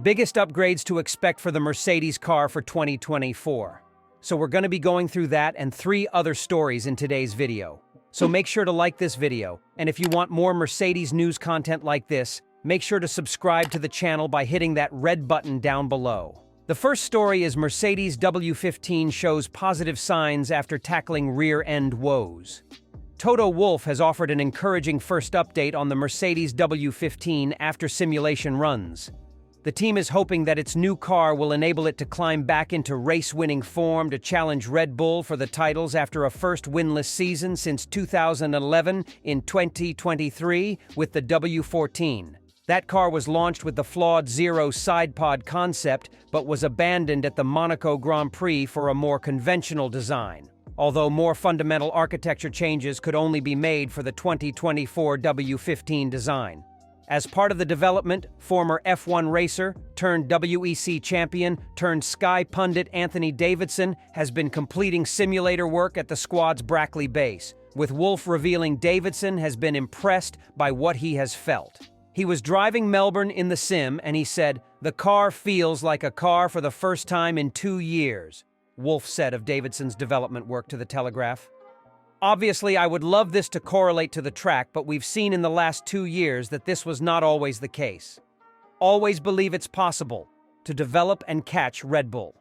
Biggest upgrades to expect for the Mercedes car for 2024. So we're going to be going through that and 3 other stories in today's video. So make sure to like this video, and if you want more Mercedes news content like this, make sure to subscribe to the channel by hitting that red button down below. The first story is Mercedes W15 shows positive signs after tackling rear-end woes. Toto Wolff has offered an encouraging first update on the Mercedes W15 after simulation runs. The team is hoping that its new car will enable it to climb back into race-winning form to challenge Red Bull for the titles after a first winless season since 2011 in 2023 with the W14. That car was launched with the flawed Zero side pod concept, but was abandoned at the Monaco Grand Prix for a more conventional design, although more fundamental architecture changes could only be made for the 2024 W15 design. As part of the development, former F1 racer, turned WEC champion, turned Sky pundit Anthony Davidson has been completing simulator work at the squad's Brackley base, with Wolff revealing Davidson has been impressed by what he has felt. He was driving Melbourne in the sim and he said, "The car feels like a car for the first time in 2 years," Wolff said of Davidson's development work to The Telegraph. "Obviously, I would love this to correlate to the track, but we've seen in the last 2 years that this was not always the case. Always believe it's possible to develop and catch Red Bull.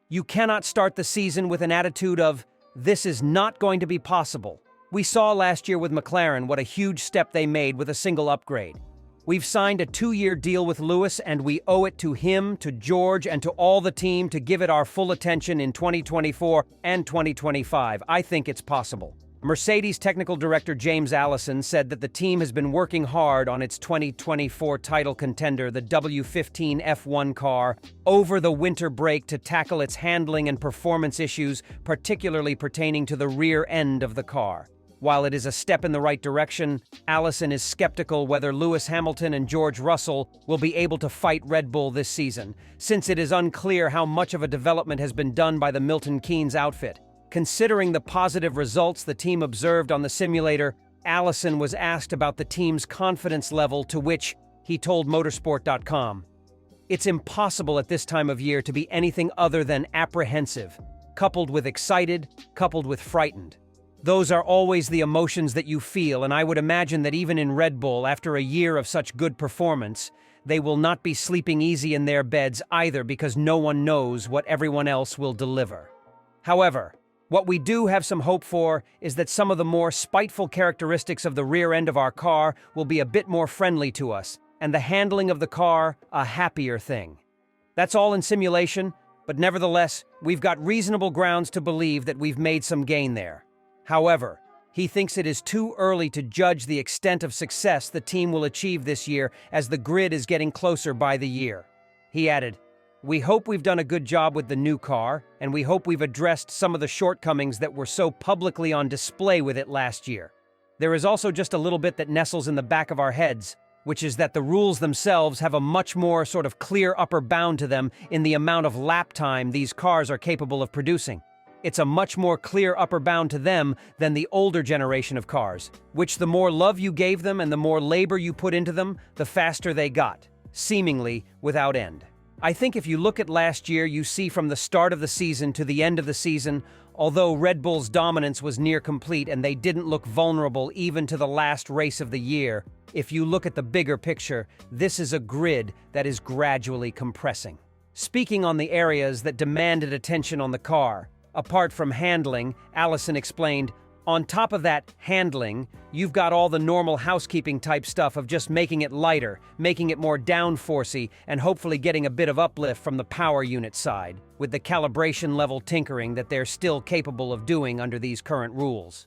You cannot start the season with an attitude of, 'This is not going to be possible.' We saw last year with McLaren what a huge step they made with a single upgrade. We've signed a 2-year deal with Lewis, and we owe it to him, to George, and to all the team to give it our full attention in 2024 and 2025. I think it's possible." Mercedes technical director James Allison said that the team has been working hard on its 2024 title contender, the W15 F1 car, over the winter break to tackle its handling and performance issues, particularly pertaining to the rear end of the car. While it is a step in the right direction, Allison is skeptical whether Lewis Hamilton and George Russell will be able to fight Red Bull this season, since it is unclear how much of a development has been done by the Milton Keynes outfit. Considering the positive results the team observed on the simulator, Allison was asked about the team's confidence level, to which he told motorsport.com, "It's impossible at this time of year to be anything other than apprehensive, coupled with excited, coupled with frightened. Those are always the emotions that you feel, and I would imagine that even in Red Bull, after a year of such good performance, they will not be sleeping easy in their beds either, because no one knows what everyone else will deliver. However, what we do have some hope for is that some of the more spiteful characteristics of the rear end of our car will be a bit more friendly to us, and the handling of the car a happier thing. That's all in simulation, but nevertheless, we've got reasonable grounds to believe that we've made some gain there. However, he thinks it is too early to judge the extent of success the team will achieve this year, as the grid is getting closer by the year." He added, "We hope we've done a good job with the new car, and we hope we've addressed some of the shortcomings that were so publicly on display with it last year. There is also just a little bit that nestles in the back of our heads, which is that the rules themselves have a much more sort of clear upper bound to them in the amount of lap time these cars are capable of producing. It's a much more clear upper bound to them than the older generation of cars, which the more love you gave them and the more labor you put into them, the faster they got, seemingly without end. I think if you look at last year, you see from the start of the season to the end of the season, although Red Bull's dominance was near complete and they didn't look vulnerable even to the last race of the year, if you look at the bigger picture, this is a grid that is gradually compressing." Speaking on the areas that demanded attention on the car, apart from handling, Allison explained, "On top of that handling, you've got all the normal housekeeping type stuff of just making it lighter, making it more downforcey, and hopefully getting a bit of uplift from the power unit side, with the calibration level tinkering that they're still capable of doing under these current rules.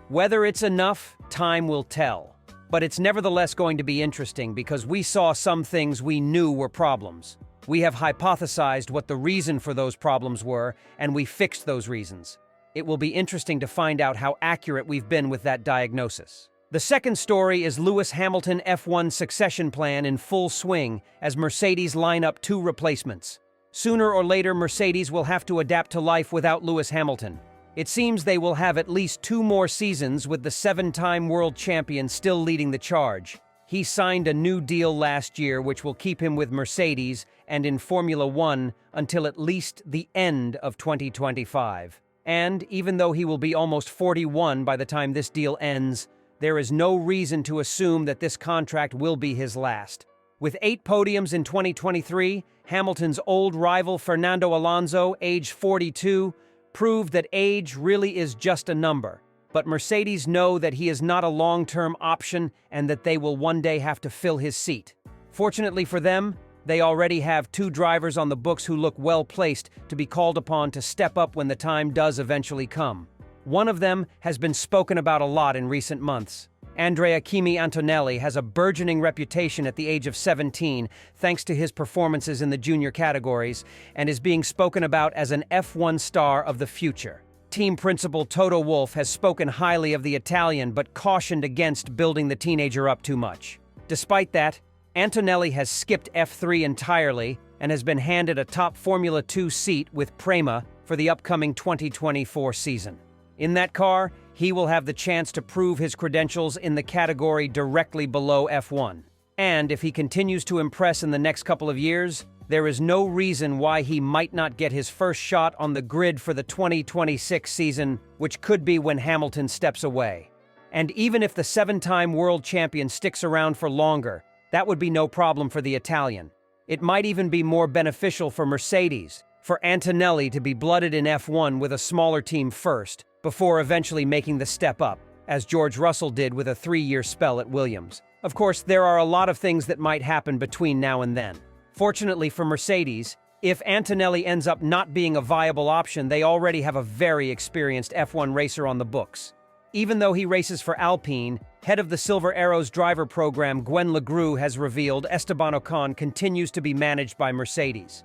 Whether it's enough, time will tell. But it's nevertheless going to be interesting because we saw some things we knew were problems. We have hypothesized what the reason for those problems were, and we fixed those reasons. It will be interesting to find out how accurate we've been with that diagnosis." The second story is Lewis Hamilton F1 succession plan in full swing as Mercedes line up 2 replacements. Sooner or later, Mercedes will have to adapt to life without Lewis Hamilton. It seems they will have at least 2 more seasons with the 7-time world champion still leading the charge. He signed a new deal last year which will keep him with Mercedes and in Formula One until at least the end of 2025. And even though he will be almost 41 by the time this deal ends, there is no reason to assume that this contract will be his last. With 8 podiums in 2023, Hamilton's old rival Fernando Alonso, age 42, proved that age really is just a number. But Mercedes know that he is not a long-term option and that they will one day have to fill his seat. Fortunately for them, they already have 2 drivers on the books who look well-placed to be called upon to step up when the time does eventually come. One of them has been spoken about a lot in recent months. Andrea Kimi Antonelli has a burgeoning reputation at the age of 17 thanks to his performances in the junior categories and is being spoken about as an F1 star of the future. Team principal Toto Wolff has spoken highly of the Italian but cautioned against building the teenager up too much. Despite that, Antonelli has skipped F3 entirely and has been handed a top Formula 2 seat with Prema for the upcoming 2024 season. In that car, he will have the chance to prove his credentials in the category directly below F1. And if he continues to impress in the next couple of years, there is no reason why he might not get his first shot on the grid for the 2026 season, which could be when Hamilton steps away. And even if the 7-time world champion sticks around for longer, that would be no problem for the Italian. It might even be more beneficial for Mercedes, for Antonelli to be blooded in F1 with a smaller team first, before eventually making the step up, as George Russell did with a 3-year spell at Williams. Of course, there are a lot of things that might happen between now and then. Fortunately for Mercedes, if Antonelli ends up not being a viable option, they already have a very experienced F1 racer on the books. Even though he races for Alpine, head of the Silver Arrows driver program Gwen Legrue has revealed Esteban Ocon continues to be managed by Mercedes.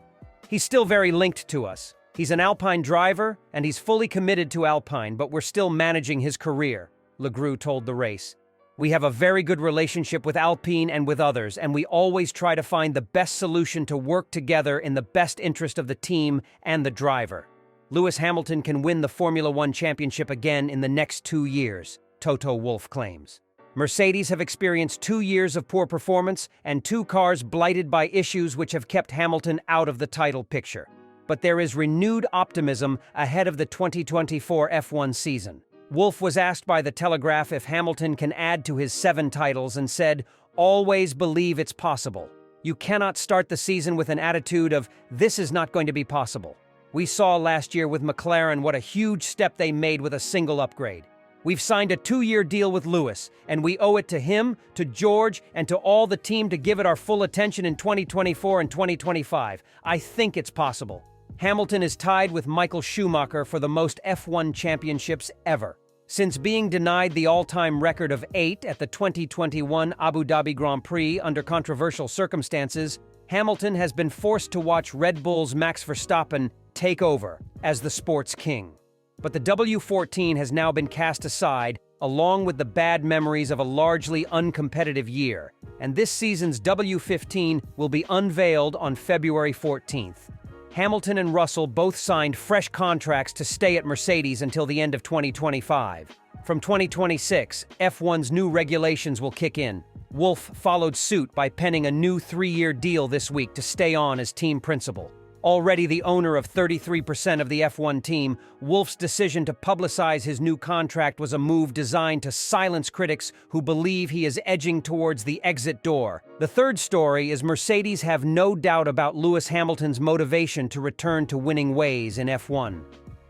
He's still very linked to us. He's an Alpine driver, and he's fully committed to Alpine, but we're still managing his career, Legrue told the race. We have a very good relationship with Alpine and with others, and we always try to find the best solution to work together in the best interest of the team and the driver. Lewis Hamilton can win the Formula One championship again in the next 2 years, Toto Wolff claims. Mercedes have experienced 2 years of poor performance and 2 cars blighted by issues which have kept Hamilton out of the title picture. But there is renewed optimism ahead of the 2024 F1 season. Wolff was asked by The Telegraph if Hamilton can add to his 7 titles and said, "Always believe it's possible. You cannot start the season with an attitude of, this is not going to be possible. We saw last year with McLaren what a huge step they made with a single upgrade. We've signed a 2-year deal with Lewis, and we owe it to him, to George, and to all the team to give it our full attention in 2024 and 2025. I think it's possible." Hamilton is tied with Michael Schumacher for the most F1 championships ever. Since being denied the all-time record of 8 at the 2021 Abu Dhabi Grand Prix under controversial circumstances, Hamilton has been forced to watch Red Bull's Max Verstappen take over as the sport's king. But the W14 has now been cast aside, along with the bad memories of a largely uncompetitive year, and this season's W15 will be unveiled on February 14th. Hamilton and Russell both signed fresh contracts to stay at Mercedes until the end of 2025. From 2026, F1's new regulations will kick in. Wolff followed suit by penning a new 3-year deal this week to stay on as team principal. Already the owner of 33% of the F1 team, Wolff's decision to publicize his new contract was a move designed to silence critics who believe he is edging towards the exit door. The third story is Mercedes have no doubt about Lewis Hamilton's motivation to return to winning ways in F1.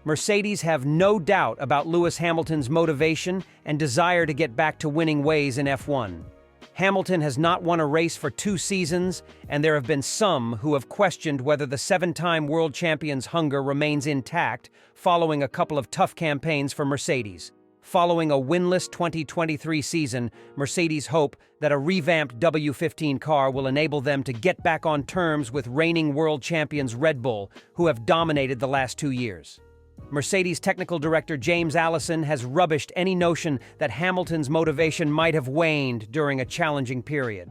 Mercedes have no doubt about Lewis Hamilton's motivation and desire to get back to winning ways in F1. Hamilton has not won a race for 2 seasons, and there have been some who have questioned whether the 7-time world champion's hunger remains intact following a couple of tough campaigns for Mercedes. Following a winless 2023 season, Mercedes hope that a revamped W15 car will enable them to get back on terms with reigning world champions Red Bull, who have dominated the last 2 years. Mercedes technical director James Allison has rubbished any notion that Hamilton's motivation might have waned during a challenging period.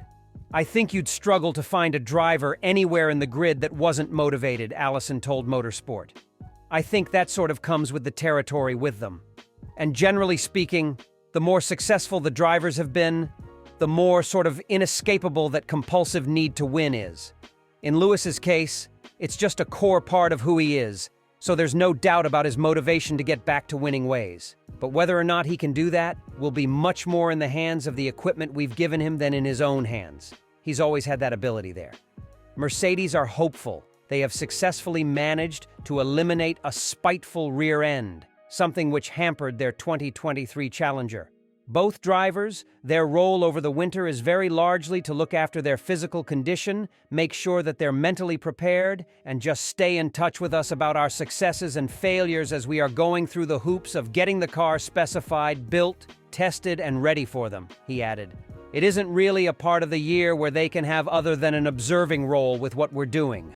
"I think you'd struggle to find a driver anywhere in the grid that wasn't motivated," Allison told Motorsport. "I think that sort of comes with the territory with them. And generally speaking, the more successful the drivers have been, the more sort of inescapable that compulsive need to win is. In Lewis's case, it's just a core part of who he is, so there's no doubt about his motivation to get back to winning ways. But whether or not he can do that will be much more in the hands of the equipment we've given him than in his own hands. He's always had that ability there. Mercedes are hopeful. They have successfully managed to eliminate a spiteful rear end, something which hampered their 2023 Challenger. Both drivers, their role over the winter is very largely to look after their physical condition, make sure that they're mentally prepared, and just stay in touch with us about our successes and failures as we are going through the hoops of getting the car specified, built, tested, and ready for them, he added. It isn't really a part of the year where they can have other than an observing role with what we're doing.